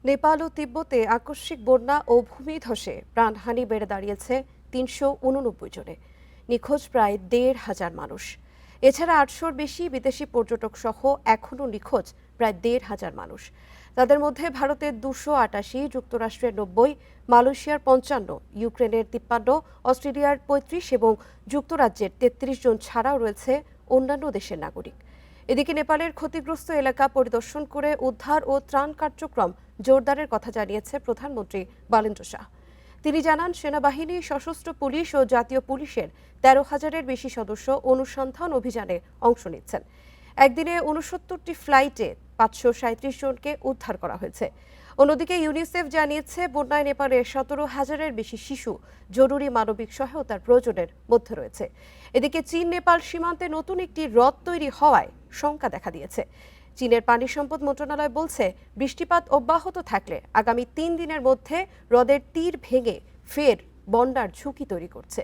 নেপাল ও তিব্বতে আকস্মিক বন্যা ও ভূমিধসে প্রাণহানি বেড়ে দাঁড়িয়েছে ৩৮৯ জনে। নিখোঁজ প্রায় ১,৫০০ মানুষ। এছাড়া ৮০০-র বেশি বিদেশি পর্যটক সহ এখনও নিখোঁজ প্রায় ১,৫০০ মানুষ। তাদের মধ্যে ভারতের ২৮৮, যুক্তরাষ্ট্রের ৯০, মালয়েশিয়ার ৫৫, ইউক্রেনের ৫৩, অস্ট্রেলিয়ার ৩৫ এবং যুক্তরাজ্যের ৩৩ জন ছাড়াও রয়েছে অন্যান্য দেশের নাগরিক। এদিকে নেপালের ক্ষতিগ্রস্ত এলাকা পরিদর্শন করে উদ্ধার ও ত্রাণ কার্যক্রম জোরদারের কথা জানিয়েছে প্রধানমন্ত্রী বালেন্দ্র শাহ। তিনি জানান, সেনাবাহিনী, সশস্ত্র পুলিশ ও জাতীয় পুলিশের ১৩,০০০-এর বেশি সদস্য অনুসন্ধান অভিযানে অংশ নিচ্ছেন। একদিনে ৬৯টি ফ্লাইটে ৫৩৭ জনকে উদ্ধার করা হয়েছে। অন্যদিকে ইউনিসেফ জানিয়েছে, বন্যায় নেপালের ১৭,০০০-এর বেশি শিশু জরুরি মানবিক সহায়তার প্রয়োজনের মধ্যে রয়েছে। এদিকে চীন নেপাল সীমান্তে নতুন একটি হ্রদ তৈরি হওয়ায় শঙ্কা দেখা দিয়েছে। চীনের পানি সম্পদ মন্ত্রণালয় বলছে, বৃষ্টিপাত অব্যাহত থাকলে আগামী ৩ দিনের মধ্যে হ্রদের তীর ভেঙে ফের বন্যার ঝুঁকি তৈরি করছে।